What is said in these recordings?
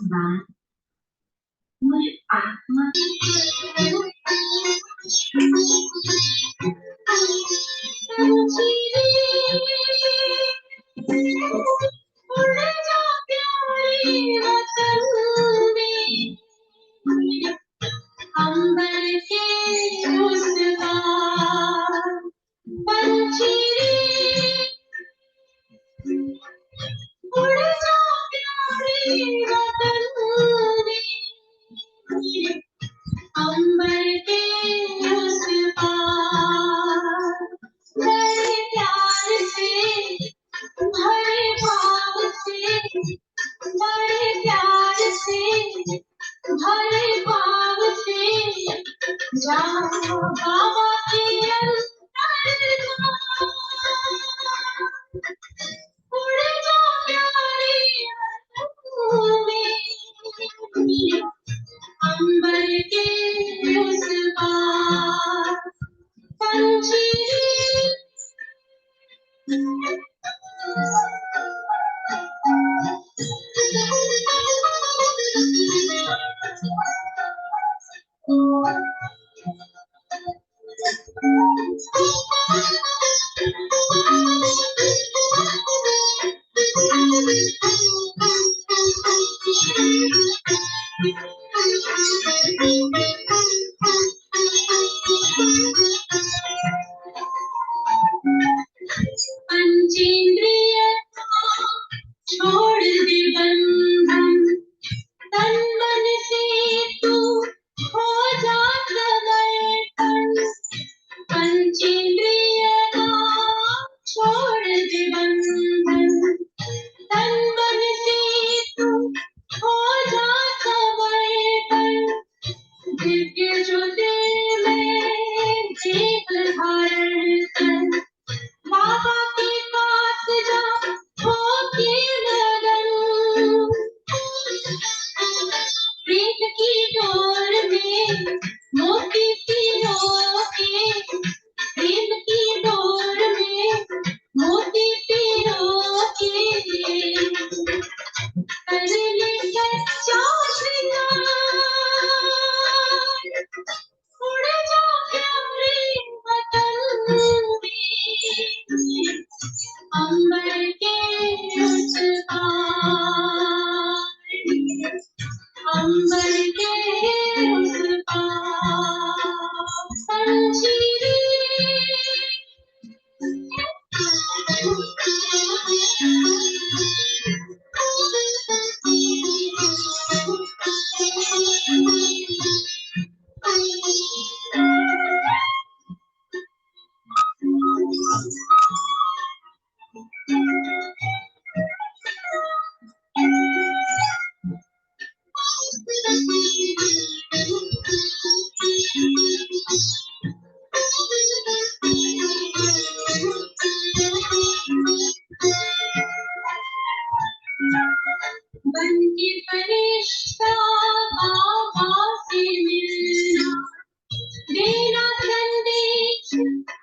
bạn मुझे आत्मा उड़ जा प्यारे वतन में अंबर के उस पार पंछी उड़ जा प्यारे वतन में अंबर के उस पार बड़े प्यार से भरे भाव से बड़े प्यार से भरे भाव से जाओ बाबा के अंतर उड़ जा प्यारे में अंबर के उस पार पंछी पंचेंद्रिय छोड़ दे बंधन तन मन से तू हो जा समर्पण पंचेंद्रिय छोड़ दे बंधन तन मन से तू हो जा समर्पण दिव्य ज्योति में दीप धारण कर बाबा के पास जा होके लगन प्रीत की डोर में मोती पिरो के प्रेम की डोर में मोती पिरो के कर ले सच्चा श्रृंगार उड़ जा प्यारे वतन में अंबर के उस पार अंबर के उस पार पंछी बन के फरिश्ता बाबा से मिलना देना संदेश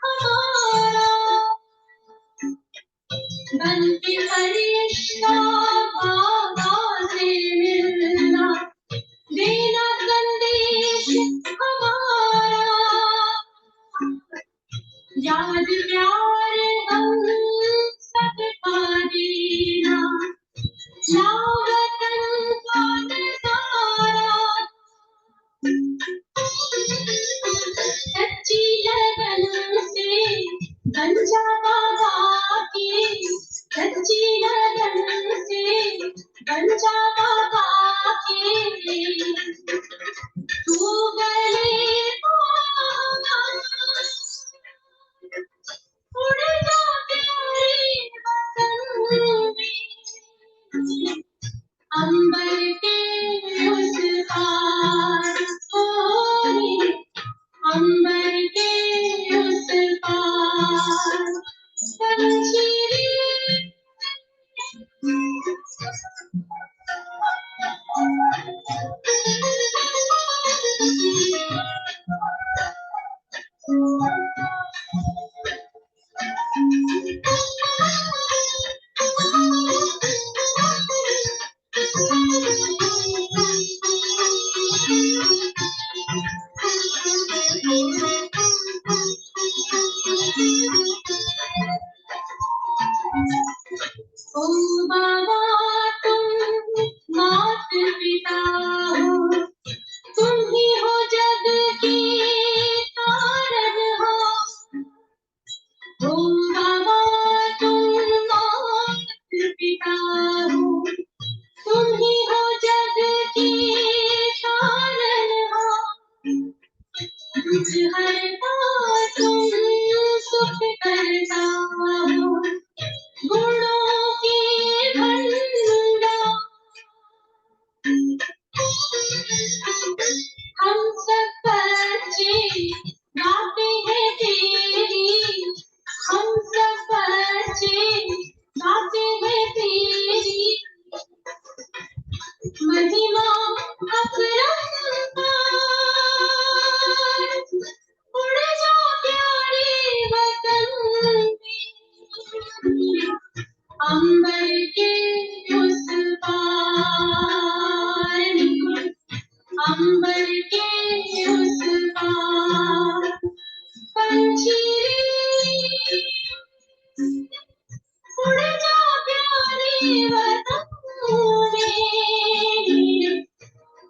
हमारा बन के फरिश्ता बाबा से मिलना देना संदेश हमारा याद प्यार हम सबका देना जाओ वतन का नजारा सच्ची लगन से बन जा बाबा की सच्ची लगन से बन जा बाबा की तू गले उड़ जा प्यारे वतन में अंबर के उस पार अंबर के उस पार पंछी ओ बाबा तुम मात पिता हो, तुम ही हो जग की तारन हो। ओ बाबा तुम मात पिता हो, तुम ही हो जग की तारन हो। दुख हरता तुम सुख करता हो, गुणों के भंडार। हम सब बच्चे गाते हैं तेरी, हम सब बच्चे गाते हैं तेरी महिमा अपरंपार। उड़ जाओ प्यारे वतन में, अंबर के उस पार निकुल, अंबर के उस पार। पंछी उड़ जाओ प्यारे वतन में,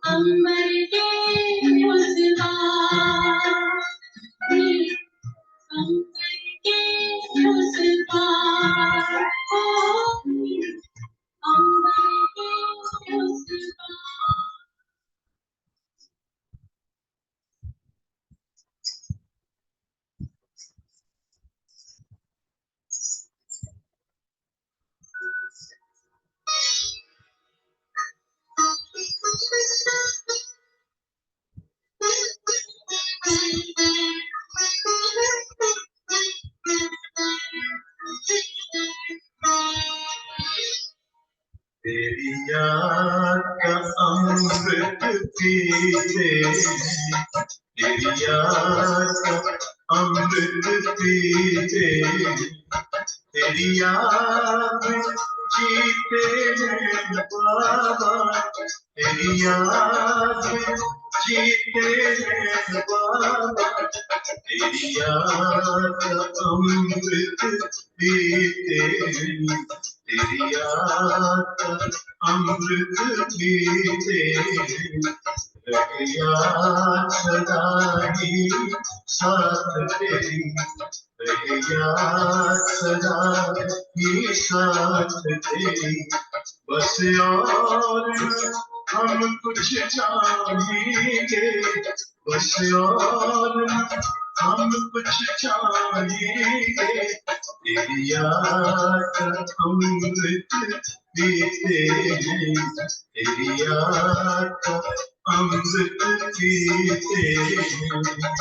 अंबर के उस पार, अंबर के उस पार, ओ अंबर के उस पार। तेरी याद का अमृत पीते, तेरी याद का अमृत पीते, तेरी याद में जीते हैं बाबा, तेरी याद में जीते हैं बाबा, तेरी याद का अमृत पीते, तेरी याद का अमृत पीते, रहे याद सदा ही साथ तेरी, रहे याद सदा ही साथ तेरी। बस और हम कुछ चाहेंगे, बस और हम कुछ चाहेंगे, तेरी याद का अमृत पीते हैं, तेरी याद का अमृत पीते हैं।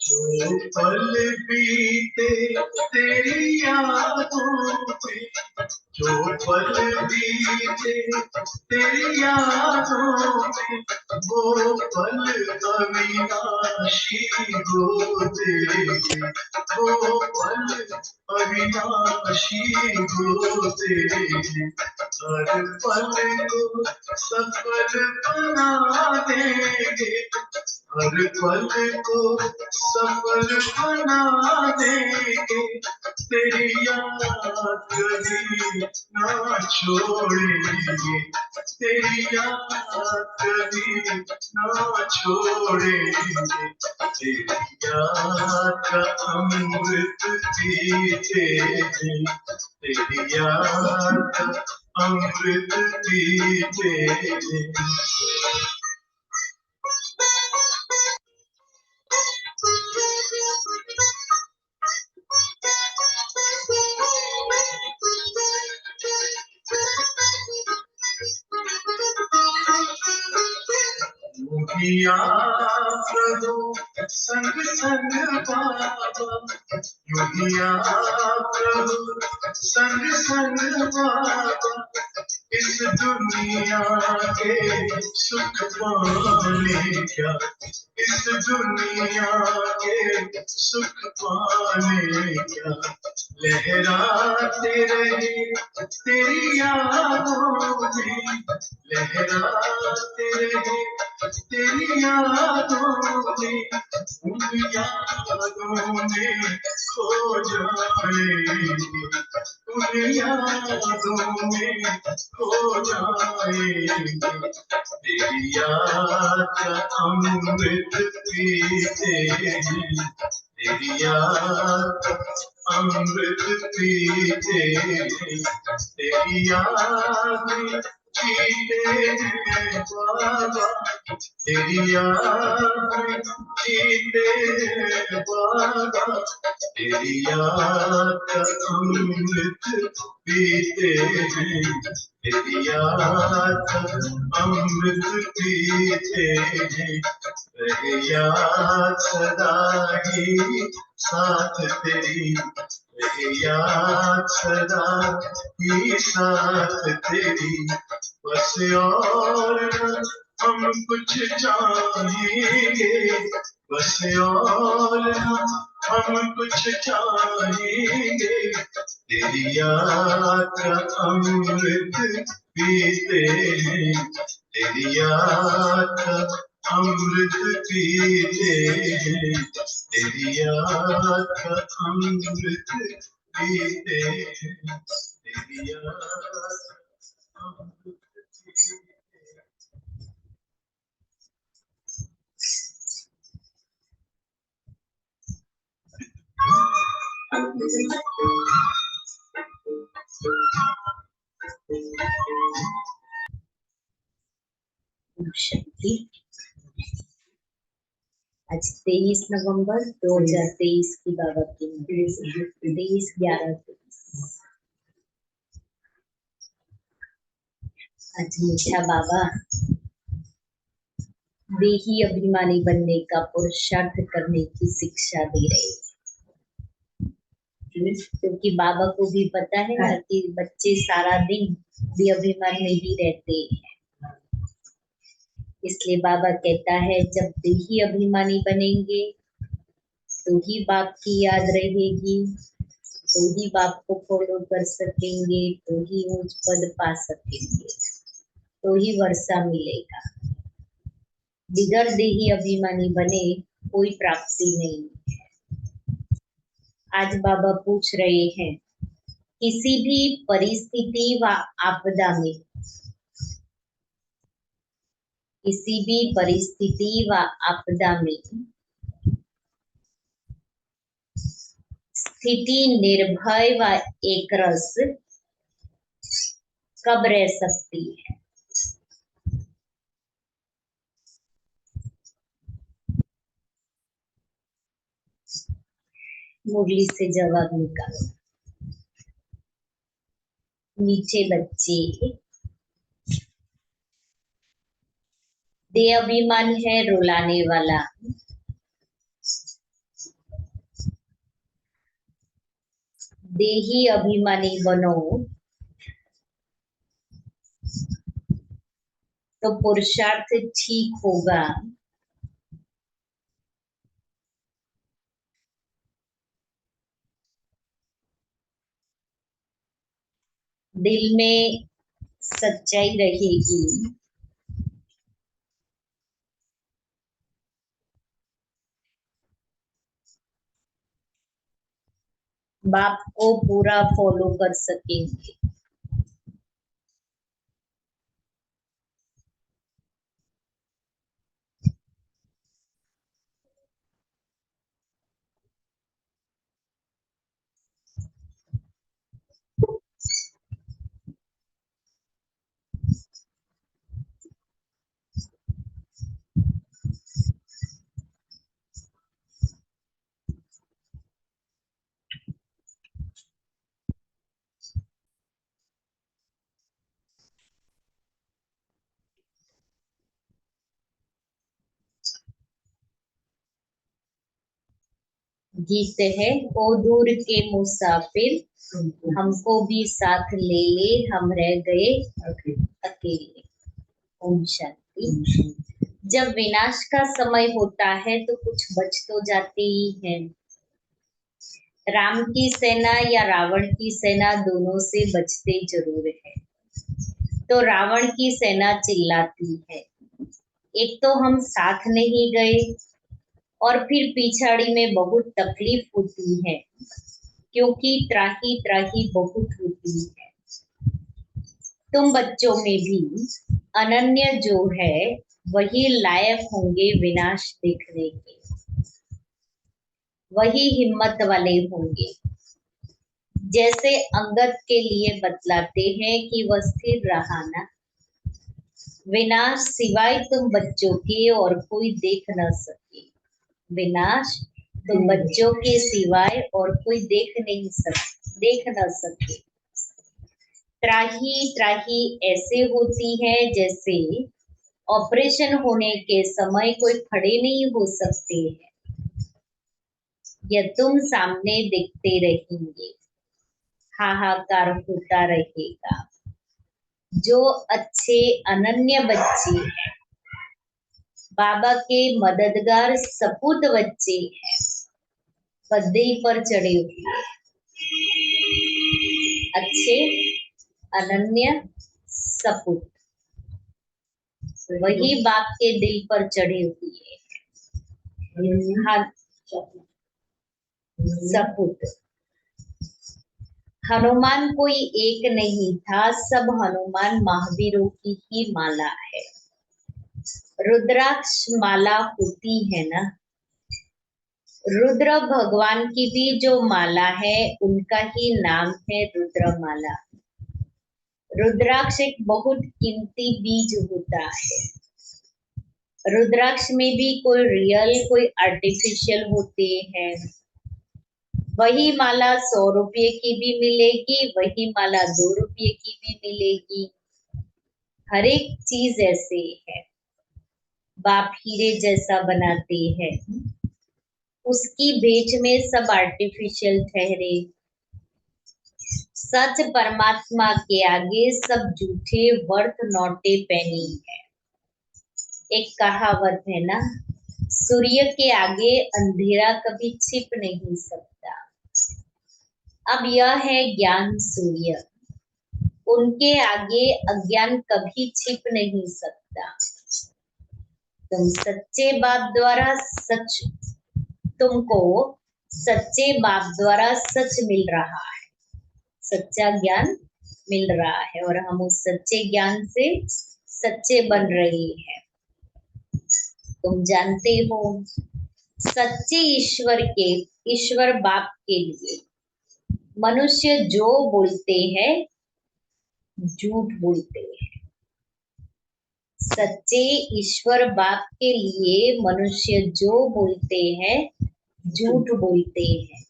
जो पल बीते तेरी यादों पे, जो पल बीते तेरी यादों में, वो पल अविनाशी हो तेरे, वो पल अविनाशी हो तेरे। हर पल को सफल बना देंगे, हर पल को सफल बना देंगे, तेरी याद कभी ना छोड़ेंगे, तेरी याद कभी ना छोड़ेंगे, तेरी याद का अमृत पीते हैं, तेरी याद का अमृत पीते हैं। योगिया प्रभु संग संग बाबा, योगिया प्रभु संग संग बाबा, इस दुनिया के सुख पाने क्या, इस दुनिया के सुख पाने क्या, लहराते रहे तेरी यादों में, लहराते रहे तेरी यादों में, उन यादों में खो जाएंगे, उन यादों में खो जाएंगे, तेरी याद का अमृत पीते हैं, तेरी याद का अमृत पीते हैं, तेरी याद में जीते हैं बाबा, तेरी याद में जीते हैं बाबा, तेरी याद का अमृत पीते हैं, तेरी याद का अमृत पीते हैं, रहे याद सदा ही साथ तेरी, रहे याद सदा ही साथ तेरी, बस और न हम कुछ चाहेंगे, बस और न हम कुछ चाहेंगे, तेरी याद का अमृत पीते हैं, तेरी याद का अमृत पीते हैं, तेरी याद का अमृत पीते हैं, तेरी याद का अमृत पीते हैं। शक्ति। आज 23 नवंबर 2023 की बाबा की 23/11/23। आज मीठा बाबा देही अभिमानी बनने का पुरुषार्थ करने की शिक्षा दे रहे हैं, क्योंकि बाबा को भी पता है ना कि बच्चे सारा दिन भी अभिमान में ही रहते हैं। इसलिए बाबा कहता है जब देही अभिमानी बनेंगे तो ही बाप की याद रहेगी, तो ही बाप को फॉलो कर सकेंगे, तो ही ऊंच पद पा सकेंगे, तो ही वर्षा मिलेगा। बिगर देही अभिमानी बने कोई प्राप्ति नहीं। आज बाबा पूछ रहे हैं किसी भी परिस्थिति व आपदा में, किसी भी परिस्थिति व आपदा में स्थिति निर्भय व एकरस कब रह सकती है? मुरली से जवाब निकालो। मीठे बच्चे, देह अभिमान है रुलाने वाला, देही अभिमानी बनो तो पुरुषार्थ ठीक होगा। दिल में सच्चाई रहेगी, बाप को पूरा फॉलो कर सकेंगे। गीत है, ओ दूर के मुसाफिर हमको भी साथ ले ले, हम रह गए अकेले। ओम शांति। जब विनाश का समय होता है तो कुछ बच तो जाते ही हैं। राम की सेना या रावण की सेना दोनों से बचते जरूर है। तो रावण की सेना चिल्लाती है, एक तो हम साथ नहीं गए और फिर पिछाड़ी में बहुत तकलीफ होती है, क्योंकि त्राही त्राही बहुत होती है। तुम बच्चों में भी अनन्य जो है वही लायक होंगे विनाश देखने के, वही हिम्मत वाले होंगे। जैसे अंगद के लिए बतलाते हैं कि वह स्थिर रहा ना, विनाश सिवाय तुम बच्चों के और कोई देख न सके। विनाश तुम बच्चों के सिवाय और कोई देख न सके। त्राही त्राही ऐसे होती है जैसे ऑपरेशन होने के समय कोई खड़े नहीं हो सकते हैं, या तुम सामने दिखते रहेंगे, हाहाकार होता रहेगा। जो अच्छे अनन्य बच्चे हैं, बाबा के मददगार सपूत बच्चे हैं, पदे पर चढ़े हुए अच्छे अनन्य सपूत, वही बाप के दिल पर चढ़े हुए हैं। सपूत। हनुमान कोई एक नहीं था, सब हनुमान महावीरों की ही माला है। रुद्राक्ष माला होती है ना, रुद्र भगवान की भी जो माला है उनका ही नाम है रुद्रमाला। रुद्राक्ष एक बहुत कीमती बीज होता है। रुद्राक्ष में भी कोई रियल कोई आर्टिफिशियल होते हैं। वही माला 100 रुपये की भी मिलेगी, वही माला 2 रुपये की भी मिलेगी। हर एक चीज ऐसे है। बाप हीरे जैसा बनाते हैं, उसकी बेच में सब आर्टिफिशियल ठहरे। सच परमात्मा के आगे सब झूठे वर्थ नोटे पेनी है। एक कहावत है ना, सूर्य के आगे अंधेरा कभी छिप नहीं सकता। अब यह है ज्ञान सूर्य, उनके आगे अज्ञान कभी छिप नहीं सकता। तुम सच्चे बाप द्वारा सच, तुमको सच्चे बाप द्वारा सच मिल रहा है, सच्चा ज्ञान मिल रहा है, और हम उस सच्चे ज्ञान से सच्चे बन रहे हैं। तुम जानते हो, सच्चे ईश्वर बाप के लिए मनुष्य जो बोलते हैं झूठ बोलते हैं। सच्चे ईश्वर बाप के लिए मनुष्य जो बोलते हैं झूठ बोलते हैं।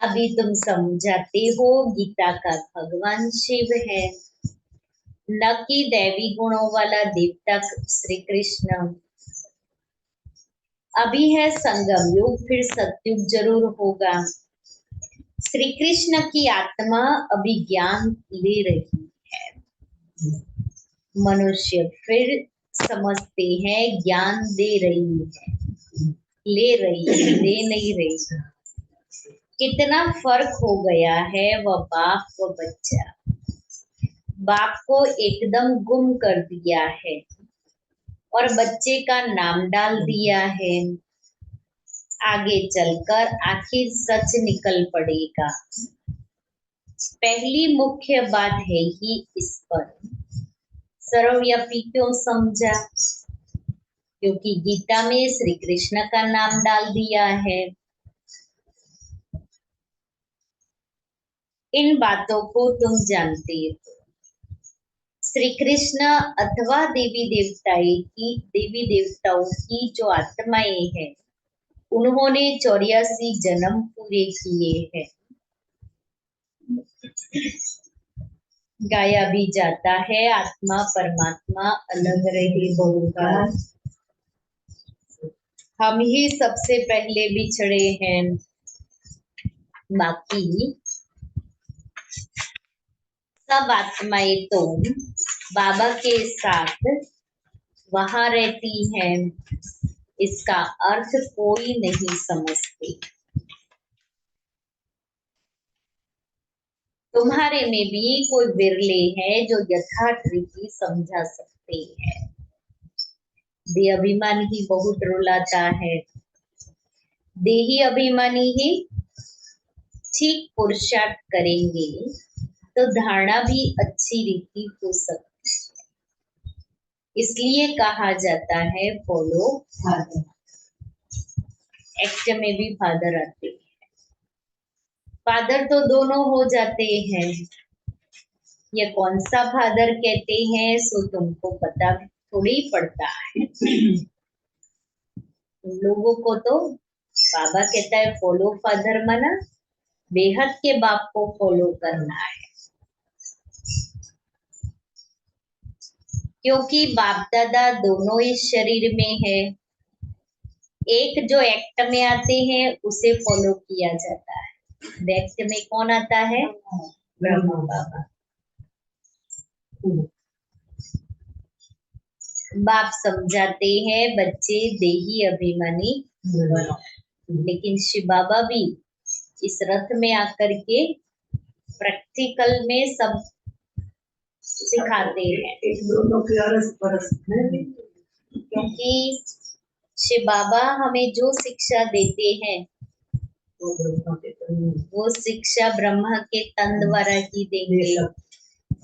अभी तुम समझाते हो गीता का भगवान शिव है, न कि दैवी गुणों वाला देवता श्री कृष्ण। अभी है संगम युग, फिर सतयुग जरूर होगा। श्री कृष्ण की आत्मा अभी ज्ञान ले रही है, मनुष्य फिर समझते हैं ज्ञान दे रही है, ले रही है, दे नहीं रही। कितना फर्क हो गया है वह बाप व बच्चा। बाप को एकदम गुम कर दिया है और बच्चे का नाम डाल दिया है। आगे चलकर आखिर सच निकल पड़ेगा। पहली मुख्य बात है ही इस पर सर्वव्यापी क्यों समझा, क्योंकि गीता में श्री कृष्ण का नाम डाल दिया है। इन बातों को तुम जानते हो। श्री कृष्ण अथवा देवी देवताओं की जो आत्माएं हैं, उन्होंने 84 जन्म पूरे किए हैं। गाया भी जाता है, आत्मा परमात्मा अलग रहे बहुकाल, हम ही सबसे पहले बिछड़े हैं, बाकी सब आत्माएं तो बाबा के साथ वहां रहती हैं, इसका अर्थ कोई नहीं समझते। तुम्हारे में भी कोई बिरले हैं जो यथार्थ रीति समझा सकते हैं। देह अभिमान ही बहुत रुलाता है। देही अभिमानी ही ठीक पुरुषार्थ करेंगे तो धारणा भी अच्छी रीति हो सकती है। इसलिए कहा जाता है फॉलो फादर। एक्ट में भी फादर आते हैं। फादर तो दोनों हो जाते हैं। ये कौन सा फादर कहते हैं सो तुमको पता थोड़ी पड़ता है। लोगों को तो बाबा कहता है फॉलो फादर, माना बेहद के बाप को फॉलो करना है, क्योंकि बाप दादा दोनों इस शरीर में है। एक जो एक्ट में आते हैं उसे फॉलो किया जाता है। एक्ट में कौन आता है? ब्रह्मा बाबा। बाप समझाते हैं बच्चे देही अभिमानी बनो, लेकिन शिव बाबा भी इस रथ में आकर के प्रैक्टिकल में सब सिखाते हैं। दोनों के अरस परस में, क्योंकि शिव बाबा हमें जो शिक्षा देते हैं वो शिक्षा ब्रह्मा के तन द्वारा ही देंगे।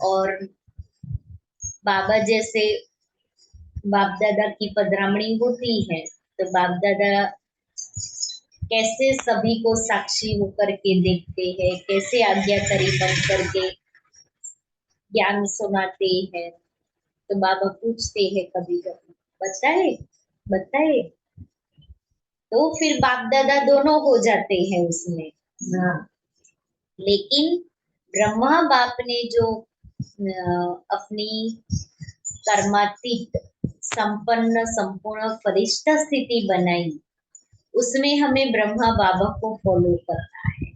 और बाबा जैसे बाप दादा की पधरामणी होती है तो बाप दादा कैसे सभी को साक्षी होकर के देखते हैं, कैसे आज्ञाकारी बन करके ज्ञान सुनाते हैं। तो बाबा पूछते हैं कभी कभी बताए बताए, तो फिर बाप दादा दोनों हो जाते हैं उसमें। लेकिन ब्रह्मा बाप ने जो अपनी कर्मातीत संपन्न संपूर्ण फरिश्ता स्थिति बनाई, उसमें हमें ब्रह्मा बाबा को फॉलो करना है।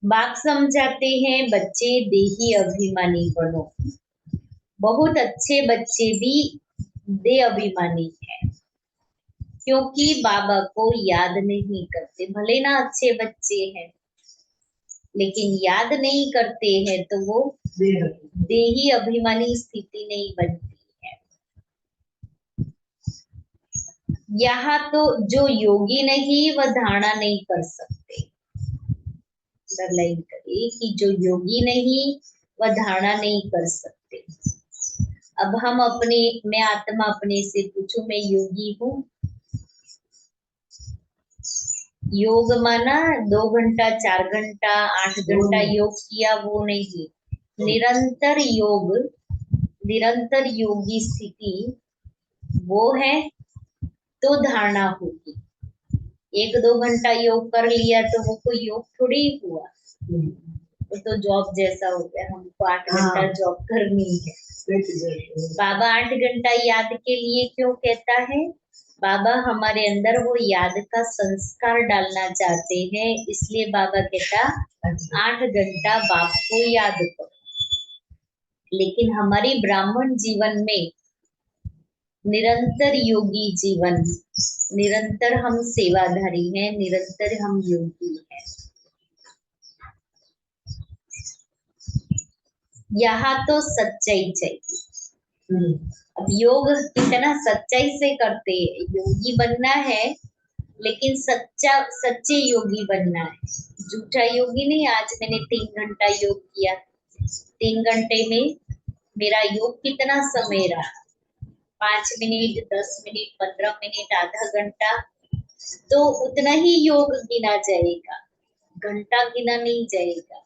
बाप समझाते हैं बच्चे देही अभिमानी बनो। बहुत अच्छे बच्चे भी देह अभिमानी हैं, क्योंकि बाबा को याद नहीं करते। भले ना अच्छे बच्चे हैं लेकिन याद नहीं करते हैं तो वो देही अभिमानी स्थिति नहीं बनती है। यहाँ तो जो योगी नहीं वह धारणा नहीं कर सकते। अंडरलाइन करिए कि जो योगी नहीं वह धारणा नहीं कर सकते। अब हम अपने, मैं आत्मा अपने से पूछूं मैं योगी हूँ? योग माना 2 घंटा 4 घंटा 8 घंटा योग किया वो नहीं। निरंतर योग, निरंतर योगी स्थिति वो है तो धारणा होगी। 1-2 घंटा योग कर लिया तो वो कोई योग थोड़ी हुआ, वो तो जॉब जैसा हो गया। हमको 8 घंटा जॉब करनी है। बाबा 8 घंटा याद के लिए क्यों कहता है? बाबा हमारे अंदर वो याद का संस्कार डालना चाहते हैं, इसलिए बाबा कहता 8 घंटा बाप को याद करो। लेकिन हमारी ब्राह्मण जीवन में निरंतर योगी जीवन, निरंतर हम सेवाधारी हैं, निरंतर हम योगी हैं। यहाँ तो सच्चाई चाहिए। अब योग कितना सच्चाई से करते हैं। योगी बनना है लेकिन सच्चे योगी बनना है, झूठा योगी नहीं। आज मैंने 3 घंटा योग किया, 3 घंटे में मेरा योग कितना समय रहा? 5 मिनट, 10 मिनट, 15 मिनट, आधा घंटा, तो उतना ही योग गिना जाएगा, घंटा गिना नहीं जाएगा।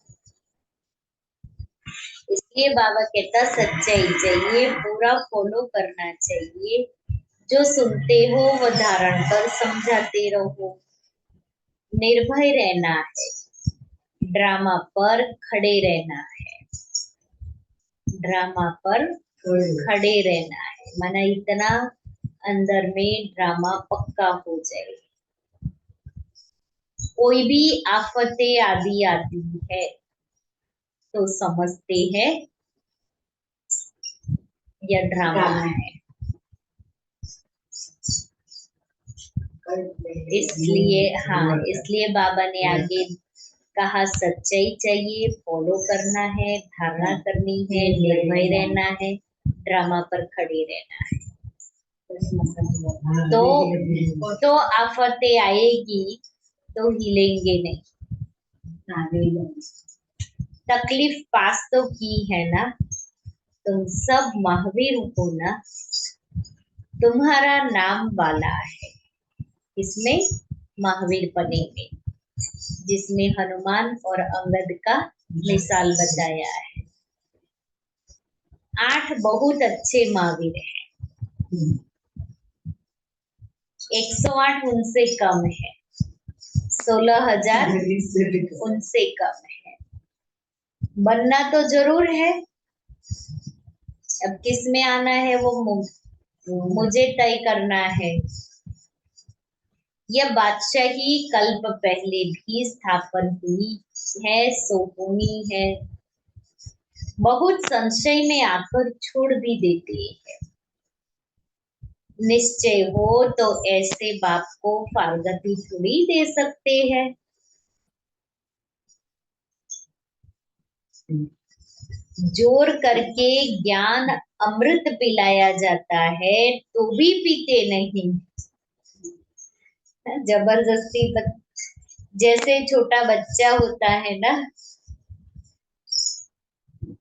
इसलिए बाबा कहता सच्चाई चाहिए, पूरा फॉलो करना चाहिए। जो सुनते हो वह धारण कर समझाते रहो। निर्भय रहना है, ड्रामा पर खड़े रहना है, ड्रामा पर खड़े रहना है, माना इतना अंदर में ड्रामा पक्का हो जाए। कोई भी आफतें आदि आती है तो समझते हैं यह ड्रामा है, इसलिए हाँ, इसलिए बाबा ने आगे कहा सच्चाई चाहिए, फॉलो करना है, धारणा करनी है, निर्भय रहना है, ड्रामा पर खड़े रहना है। तो आफतें आएगी तो हिलेंगे नहीं। तकलीफ पास तो की है ना, तुम सब महावीर हो ना, तुम्हारा नाम वाला है, इसमें महावीर बनेंगे, जिसमें हनुमान और अंगद का मिसाल बताया है। 8 बहुत अच्छे महावीर हैं, 108 उनसे कम है, 16,000 उनसे कम है। बनना तो जरूर है, अब किस में आना है वो मुझे तय करना है। यह बादशाही कल्प पहले भी स्थापन हुई है, सो होनी है। बहुत संशय में आकर छोड़ भी देते हैं। निश्चय हो तो ऐसे बाप को फारगती थोड़ी दे सकते हैं। जोर करके ज्ञान अमृत पिलाया जाता है तो भी पीते नहीं। जबरदस्ती जैसे छोटा बच्चा होता है ना,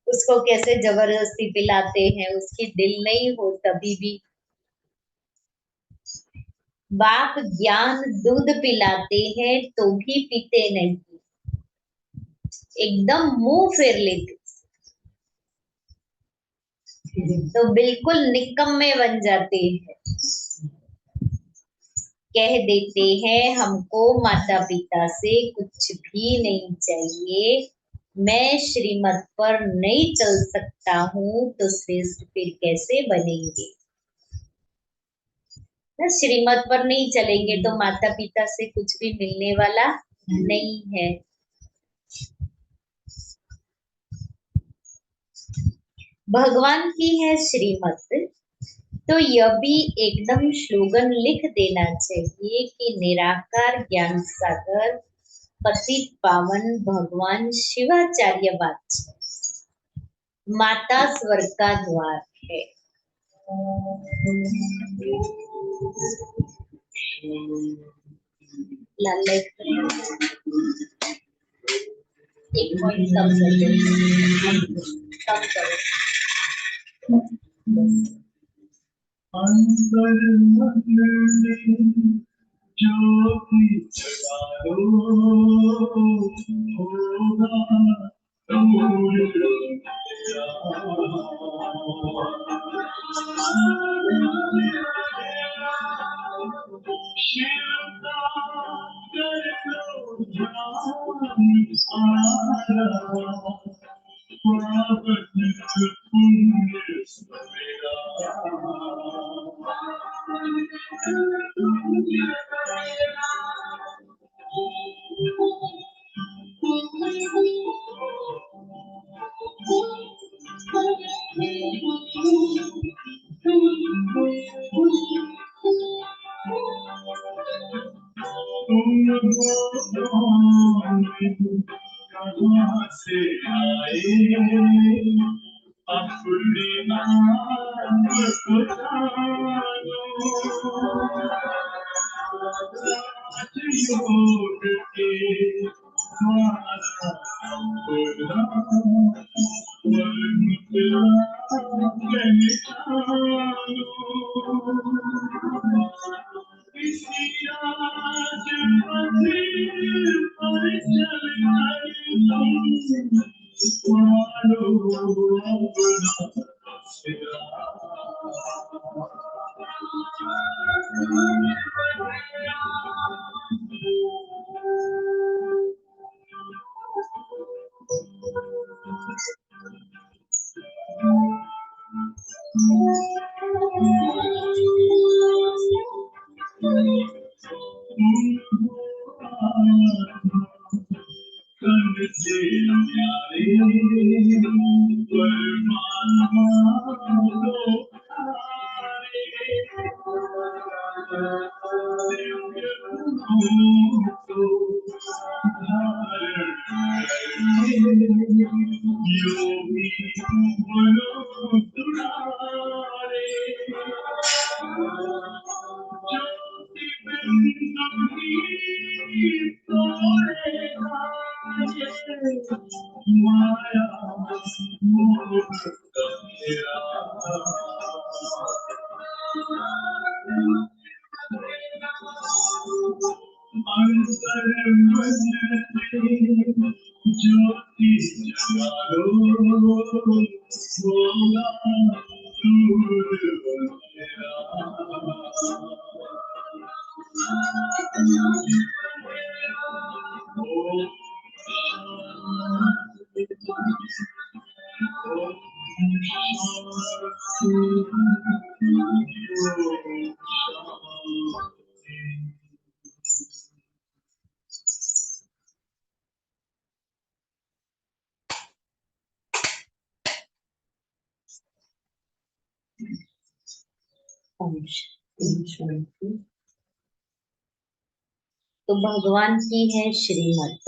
उसको कैसे जबरदस्ती पिलाते हैं, उसकी दिल नहीं हो तभी भी। बाप ज्ञान दूध पिलाते हैं तो भी पीते नहीं, एकदम मुंह फेर लेते, तो बिल्कुल निकम्मे बन जाते हैं। कह देते हैं हमको माता पिता से कुछ भी नहीं चाहिए, मैं श्रीमत पर नहीं चल सकता हूँ, तो श्रेष्ठ फिर कैसे बनेंगे। श्रीमत पर नहीं चलेंगे तो माता पिता से कुछ भी मिलने वाला नहीं है। भगवान की है श्रीमत, तो यह भी एकदम स्लोगन लिख देना चाहिए कि निराकार ज्ञान सागर पतित पावन भगवान शिवाचार्य बादशाह, माता स्वर्ग का द्वार है। लाल लाइट एक पॉइंट कम करो। अंतर मन में जो भी जगाओ होगा कहाँ से आए अपने आप को जानो, योग के द्वारा खुदा वर्ण पहचानो। इसी राज पथे पर चल मानो अपना सिरा। ज्योति जगालो होगा दूर बसेरा तो भगवान की है श्रीमत।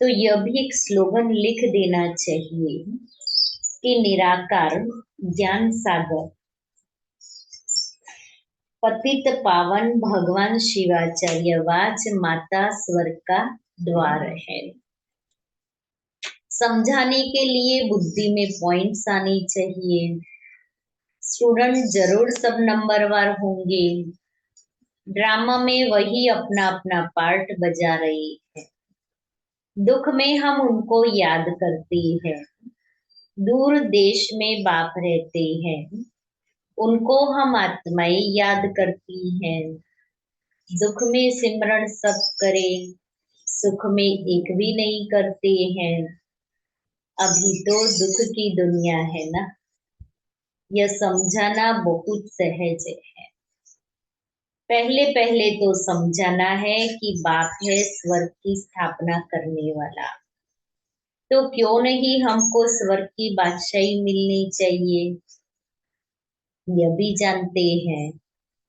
तो यह भी एक स्लोगन लिख देना चाहिए कि निराकार ज्ञान सागर पतित पावन भगवान शिवाचार्य वाच माता स्वर्ग का द्वार है। समझाने के लिए बुद्धि में पॉइंट्स आने चाहिए। स्टूडेंट जरूर सब नंबरवार होंगे। ड्रामा में वही अपना अपना पार्ट बजा रही है। दुख में हम उनको याद करते हैं। दूर देश में बाप रहते हैं, उनको हम आत्माएं याद करती हैं। दुख में सिमरण सब करे, सुख में एक भी नहीं करते हैं। अभी तो दुख की दुनिया है ना, यह समझाना बहुत सहज है। पहले पहले तो समझाना है कि बाप है स्वर्ग की स्थापना करने वाला, तो क्यों नहीं हमको स्वर्ग की बादशाही मिलनी चाहिए। यह भी जानते हैं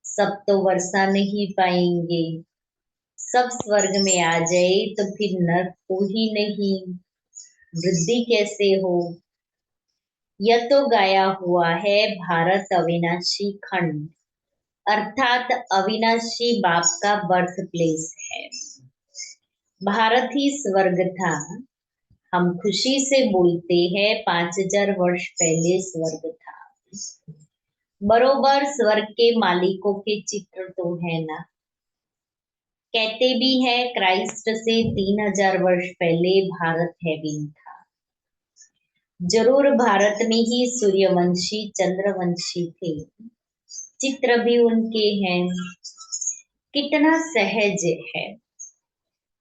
सब तो वर्षा नहीं पाएंगे। सब स्वर्ग में आ जाए तो फिर नर्क हो ही नहीं, वृद्धि कैसे हो। यह तो गाया हुआ है भारत अविनाशी खंड, अर्थात अविनाशी बाप का बर्थ प्लेस है। भारत ही स्वर्ग था। हम खुशी से बोलते हैं 5000 वर्ष पहले स्वर्ग था। बरोबर स्वर्ग के मालिकों के चित्र तो है ना। कहते भी हैं क्राइस्ट से 3000 वर्ष पहले भारत हेवन था। जरूर भारत में ही सूर्यवंशी चंद्रवंशी थे, चित्र भी उनके हैं। कितना सहज है,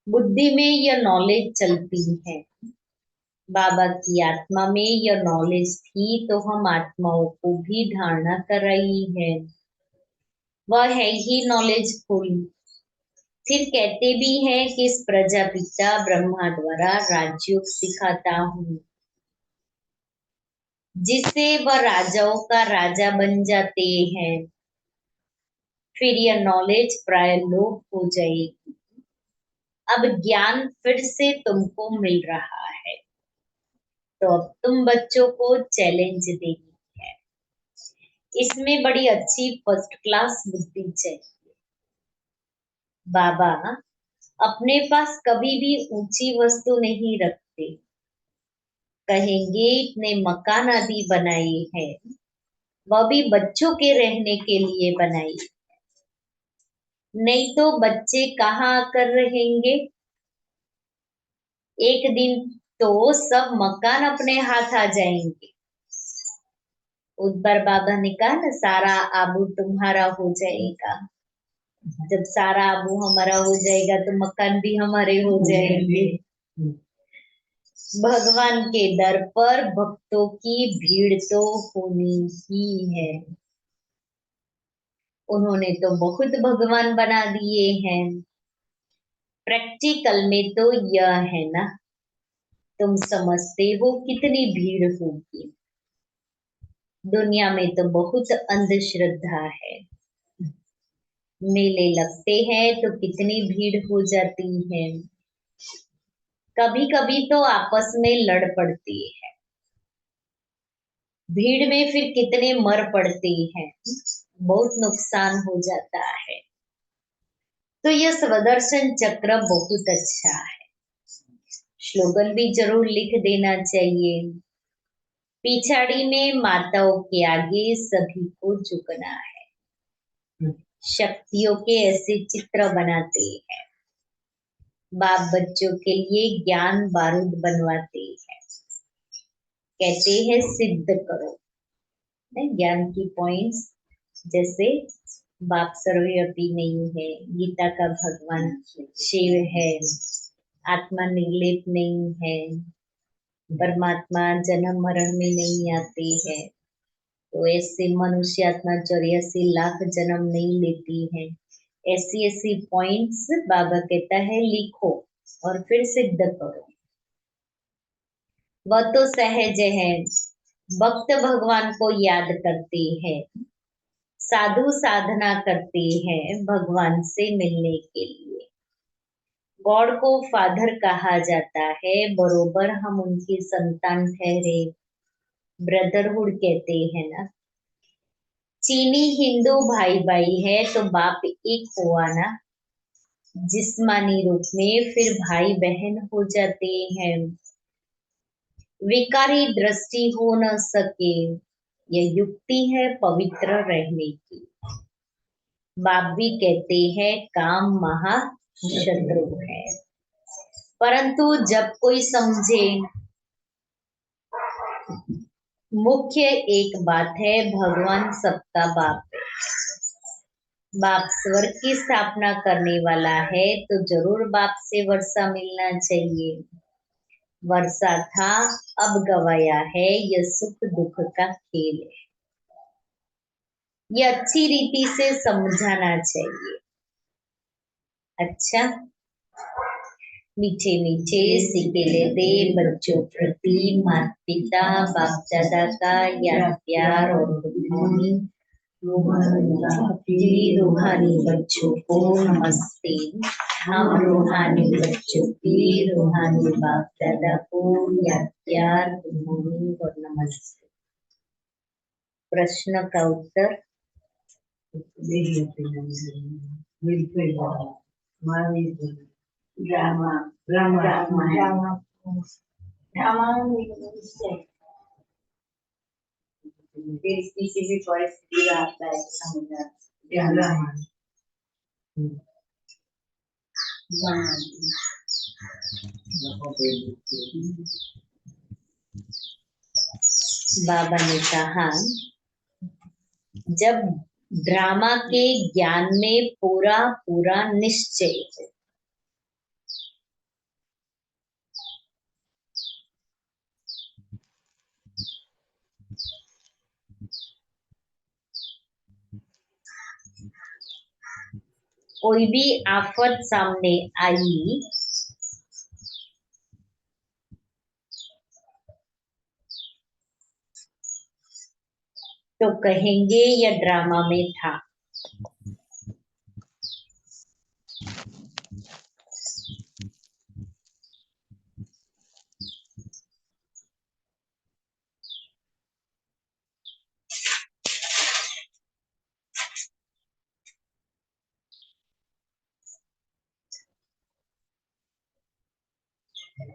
बुद्धि में यह नॉलेज चलती है। बाबा की आत्मा में यह नॉलेज थी तो हम आत्माओं को भी धारणा कर रही है। वह है ही नॉलेजफुल। फिर कहते भी हैं कि इस प्रजापिता ब्रह्मा द्वारा राजयोग सिखाता हूँ, जिससे वह राजाओं का राजा बन जाते हैं। फिर यह नॉलेज प्राय लोप हो जाएगी। अब ज्ञान फिर से तुमको मिल रहा है, तो अब तुम बच्चों को चैलेंज देनी है। इसमें बड़ी अच्छी फर्स्ट क्लास बुद्धि चाहिए। बाबा अपने पास कभी भी ऊंची वस्तु नहीं रखते। कहेंगे इतने मकान आदि बनाए हैं, वह भी बच्चों के रहने के लिए बनाई, नहीं तो बच्चे कहाँ आकर रहेंगे। एक दिन तो सब मकान अपने हाथ आ जाएंगे। उस बार बाबा ने कहा ना सारा आबू तुम्हारा हो जाएगा। जब सारा आबू हमारा हो जाएगा तो मकान भी हमारे हो जाएंगे। भगवान के दर पर भक्तों की भीड़ तो होनी ही है। उन्होंने तो बहुत भगवान बना दिए हैं। प्रैक्टिकल में तो यह है ना, तुम समझते हो कितनी भीड़ होगी। दुनिया में तो बहुत अंधश्रद्धा है। मेले लगते हैं तो कितनी भीड़ हो जाती है। कभी कभी तो आपस में लड़ पड़ती है। भीड़ में फिर कितने मर पड़ते हैं, बहुत नुकसान हो जाता है। तो यह स्वदर्शन चक्र बहुत अच्छा है। स्लोगन भी जरूर लिख देना चाहिए। पिछाड़ी में माताओं के आगे सभी को झुकना है। शक्तियों के ऐसे चित्र बनाते हैं। बाप बच्चों के लिए ज्ञान बारूद बनवाते हैं। कहते हैं सिद्ध करो, ज्ञान की पॉइंट्स, जैसे बाप सर्वव्यापी नहीं है, गीता का भगवान शिव है, आत्मा निर्लेप नहीं है, परमात्मा जन्म मरण में नहीं आते हैं, तो ऐसे मनुष्य आत्मा 84 लाख जन्म नहीं लेती है। ऐसी ऐसी पॉइंट्स बाबा कहता है लिखो और फिर सिद्ध करो। वह तो सहज है। भक्त भगवान को याद करते हैं, साधु साधना करते हैं भगवान से मिलने के लिए। गॉड को फादर कहा जाता है, बरोबर हम उनकी संतान ठहरे। ब्रदरहुड कहते हैं ना। चीनी हिंदू भाई भाई है तो बाप एक हुआ ना, जिस्मानी रूप में फिर भाई बहन हो जाते हैं। विकारी दृष्टि हो न सके, यह युक्ति है पवित्र रहने की। बाप भी कहते हैं काम महा शत्रु है, परंतु जब कोई समझे, मुख्य एक बात है, भगवान सबका बाप है। बाप स्वर्ग की स्थापना करने वाला है तो जरूर बाप से वर्षा मिलना चाहिए। वर्षा था अब गवाया है, यह सुख दुख का खेल है। यह अच्छी रीति से समझाना चाहिए। अच्छा, मीठे मीठे सिकेले दे बच्चों प्रति माता पिता बाप दादा का याद प्यार और गुड जी। रूहानी बच्चों को नमस्ते। हम रूहानी बच्चों की रूहानी बाप दादा को याद प्यार गुड मॉर्निंग और नमस्ते। प्रश्न का उत्तर ड्रामा ड्रामा ड्रामा ड्रामा फिर किसी भी परिस्थिति आता है समझा ड्रामा बाबा ने कहा जब ड्रामा के ज्ञान में पूरा पूरा निश्चय हो, कोई भी आफत सामने आई तो कहेंगे यह ड्रामा में था।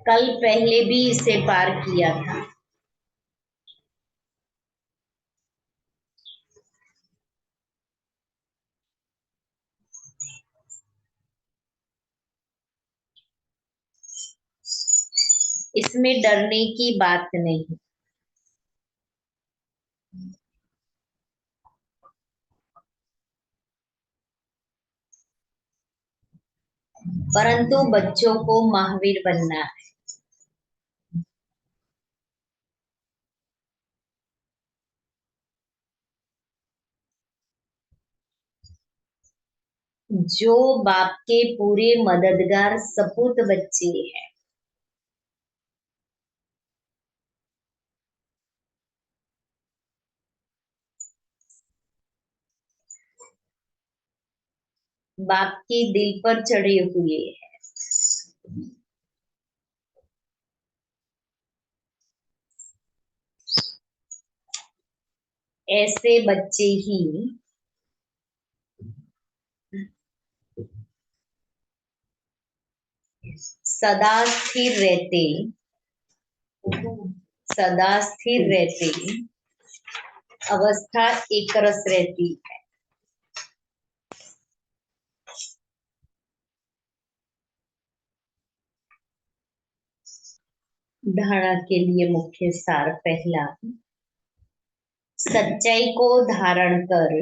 कल पहले भी इसे पार किया था। इसमें डरने की बात नहीं। परंतु बच्चों को महावीर बनना है। जो बाप के पूरे मददगार सपूत बच्चे हैं। बाप के दिल पर चढ़े हुए हैं। ऐसे बच्चे ही सदा स्थिर रहते, सदा स्थिर रहते अवस्था एक रस रहती है। धारणा के लिए मुख्य सार पहला, सच्चाई को धारण कर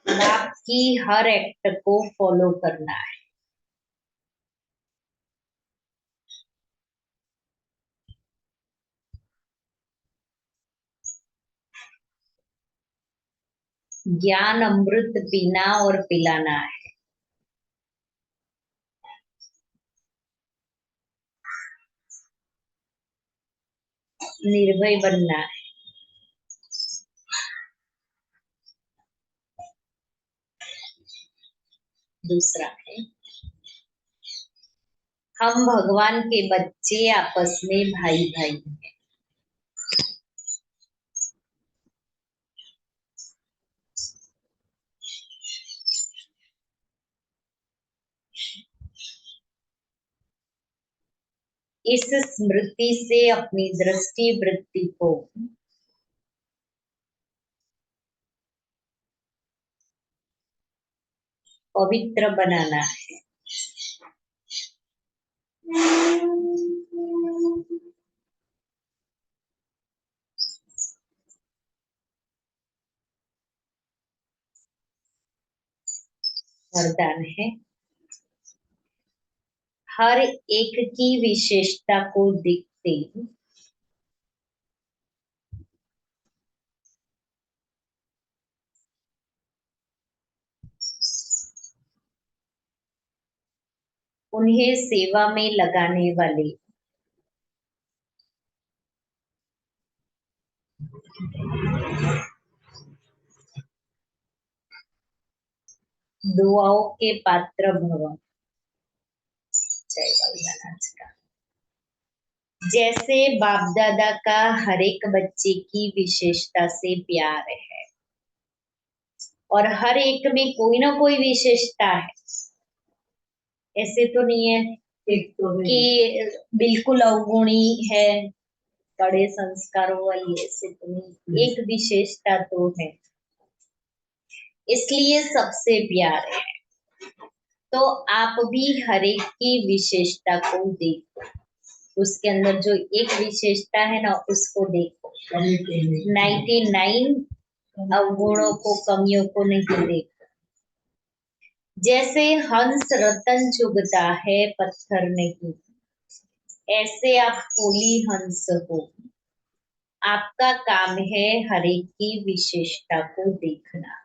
बाप की हर एक्ट को फॉलो करना है। ज्ञान अमृत पीना और पिलाना है। निर्भय बनना है। दूसरा है, हम भगवान के बच्चे आपस में भाई भाई हैं। इस स्मृति से अपनी दृष्टि वृत्ति को पवित्र बनाना है। वरदान है, हर एक की विशेषता को देखते उन्हें सेवा में लगाने वाले दुआओं के पात्र भव। जय बलिदानाथ का। जैसे बाप दादा का हर एक बच्चे की विशेषता से प्यार है और हर एक में कोई ना कोई विशेषता है। ऐसे तो नहीं है कि बिल्कुल अवगुणी है, बड़े संस्कारों वाली, ऐसे तो नहीं। एक विशेषता तो है, इसलिए सबसे प्यार है। तो आप भी हर एक की विशेषता को देखो, उसके अंदर जो एक विशेषता है ना उसको देखो। 99 अवगुणों को, कमियों को नहीं देखो। जैसे हंस रतन चुगता है पत्थर नहीं, ऐसे आप होली हंस हो। आपका काम है हर एक की विशेषता को देखना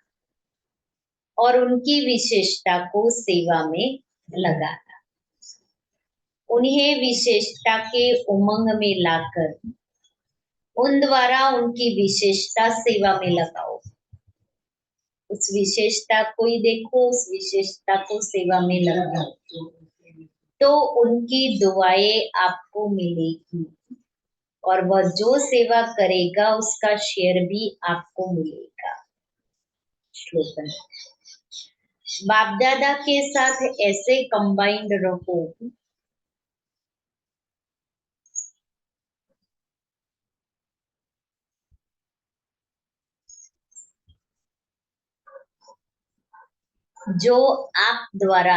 और उनकी विशेषता को सेवा में लगाना। उन्हें विशेषता के उमंग में लाकर उन द्वारा उनकी विशेषता सेवा में लगाओ। उस विशेषता को ही देखो, उस विशेषता को सेवा में लगाओ, तो उनकी दुआएं आपको मिलेगी और वह जो सेवा करेगा उसका शेयर भी आपको मिलेगा। श्लोकन, बाप दादा के साथ ऐसे कंबाइंड रहो जो आप द्वारा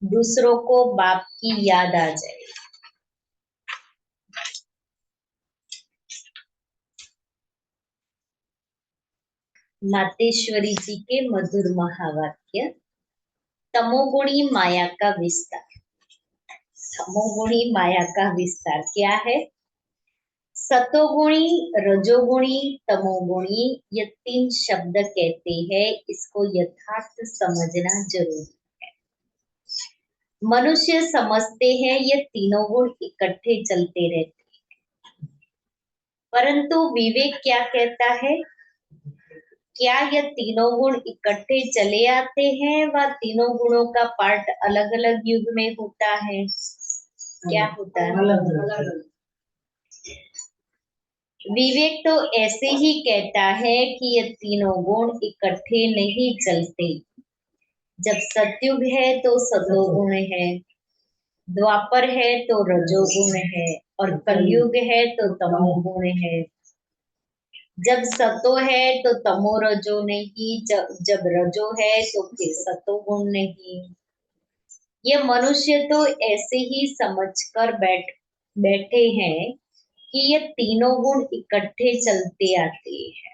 दूसरों को बाप की याद आ जाए। मातेश्वरी जी के मधुर महावाक्य, तमोगुणी माया का विस्तार। तमोगुणी माया का विस्तार क्या है? सतोगुणी, रजोगुणी, तमोगुणी, ये 3 शब्द कहते हैं। इसको यथार्थ समझना जरूरी है। मनुष्य समझते हैं ये तीनों गुण इकट्ठे चलते रहते हैं, परंतु विवेक क्या कहता है? क्या ये तीनों गुण इकट्ठे चले आते हैं व तीनों गुणों का पार्ट अलग अलग युग में होता है? क्या होता है? विवेक तो ऐसे ही कहता है कि ये तीनों गुण इकट्ठे नहीं चलते। जब सतयुग है तो सतोगुण है, द्वापर है तो रजोगुण है, और कलयुग है तो तमोगुण है। जब सतो है तो तमो रजो नहीं, जब रजो है तो फिर सतोगुण नहीं। ये मनुष्य तो ऐसे ही समझकर बैठे हैं कि ये तीनों गुण इकट्ठे चलते आते हैं।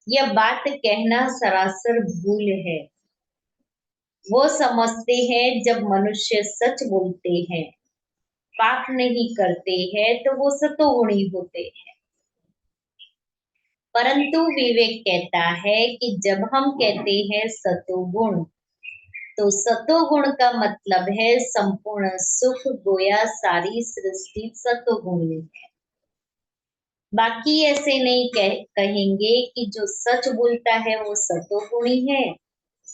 यह बात कहना सरासर भूल है। वो समझते हैं जब मनुष्य सच बोलते हैं, पाप नहीं करते हैं, तो वो सतोगुणी होते हैं। परंतु विवेक कहता है कि जब हम कहते हैं सतोगुण, तो सतोगुण का मतलब है संपूर्ण सुख, गोया सारी सृष्टि सतोगुणी है। बाकी ऐसे नहीं कहेंगे कि जो सच बोलता है वो सतोगुणी है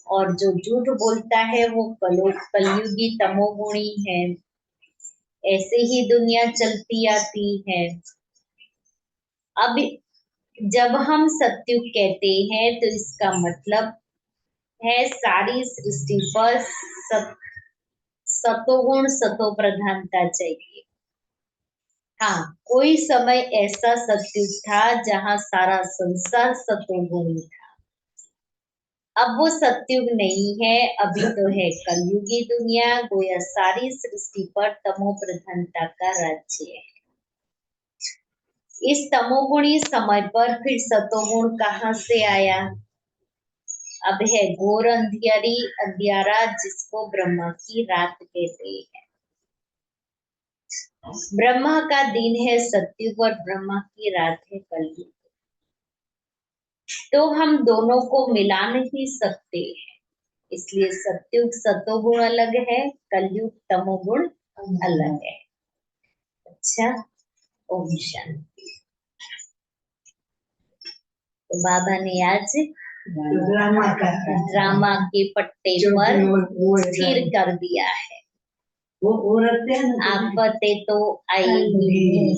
और जो झूठ बोलता है वो कलयुगी तमोगुणी है। ऐसे ही दुनिया चलती आती है। अब जब हम सत्युग कहते हैं तो इसका मतलब है सारी सृष्टि पर सतोगुण, सतो प्रधानता चाहिए। हाँ, कोई समय ऐसा सत्युग था जहाँ सारा संसार सतोगुणी था। अब वो सत्युग नहीं है, अभी तो है कलयुगी दुनिया, गोया सारी सृष्टि पर तमो प्रधानता का राज्य है। इस तमोगुणी समय पर फिर सतोगुण कहाँ से आया? अब है घोर अंधियारा, जिसको ब्रह्मा की रात कहते हैं। ब्रह्मा का दिन है सत्युग और ब्रह्मा की रात है कलयुग। तो हम दोनों को मिला नहीं सकते हैं, इसलिए सत्युग सतोगुण अलग है, कलयुग तमोगुण अलग है। अच्छा, ओम शांति। तो बाबा ने आज ड्रामा के पट्टे पर स्थिर कर दिया है। आफतें तो आएगी,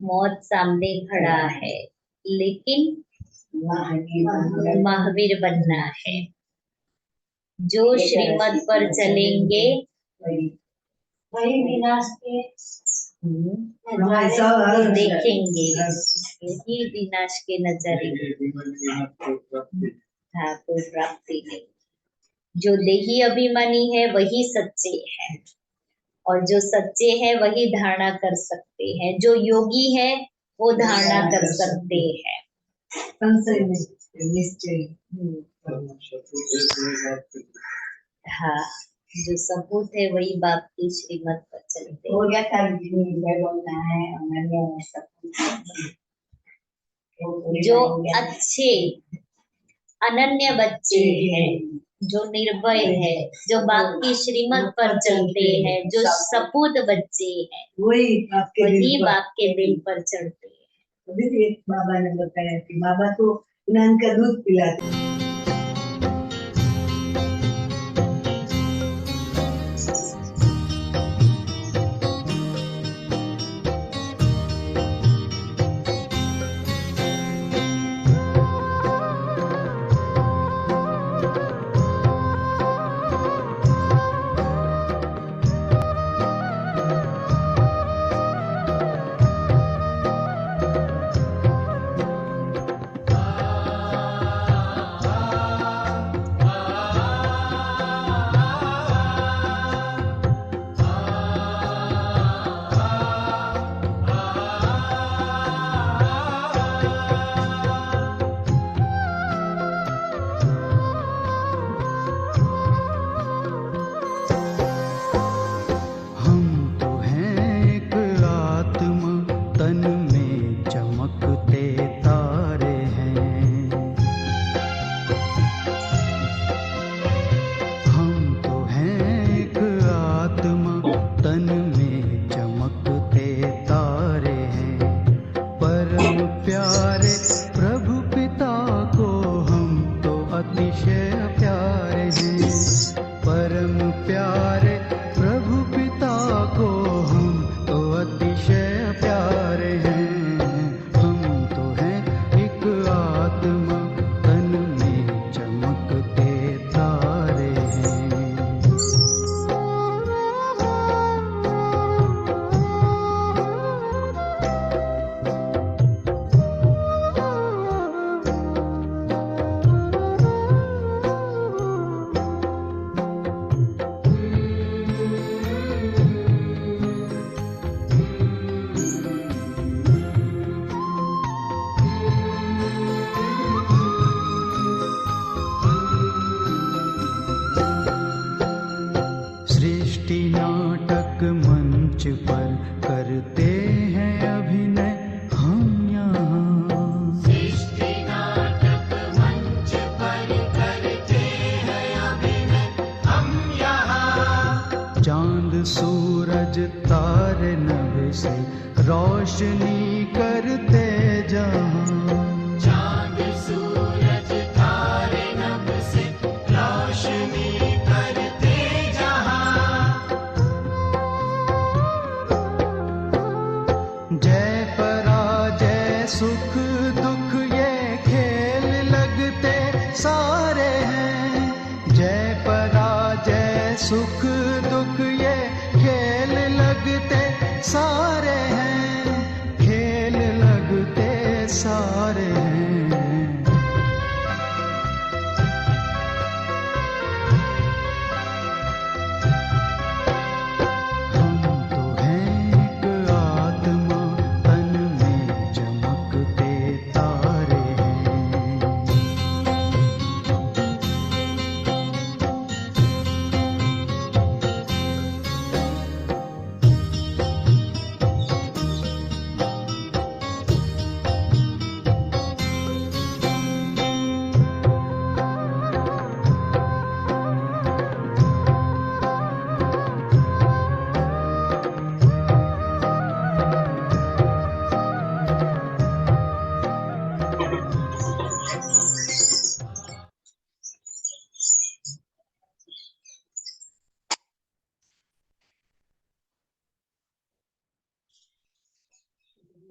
मौत सामने खड़ा है, लेकिन महावीर बनना है। जो श्रीमत पर चलेंगे वही विनाश के देखेंगे, यही विनाश के नजारे ठाकुर प्राप्ति है। जो देही अभिमानी है वही सच्चे हैं, और जो सच्चे हैं वही धारणा कर सकते हैं। जो योगी है वो धारणा कर सकते हैं। हाँ, जो सबूत है वही बाप की श्रीमत पर चलते हैं। जो अच्छे अनन्य बच्चे हैं, जो निर्भय है, जो बाप की श्रीमत पर चलते हैं, जो सपूत बच्चे हैं, वही बाप के दिल पर चढ़ते हैं। बाबा ने बताया कि बाबा तो ज्ञान का दूध पिलाते। नाटक मंच पर करते हैं अभिनय हम यहाँ। सृष्टि नाटक मंच पर करते हैं अभिनय हम यहाँ। चांद सूरज तारे नभ से रोशनी करते जहाँ। चांद सूरज तारे नभ से रोशनी करते जहाँ। जय पराजय सुख दुख ये खेल लगते सारे हैं। जय पराजय सुख दुख ये खेल लगते सारे हैं। खेल लगते सारे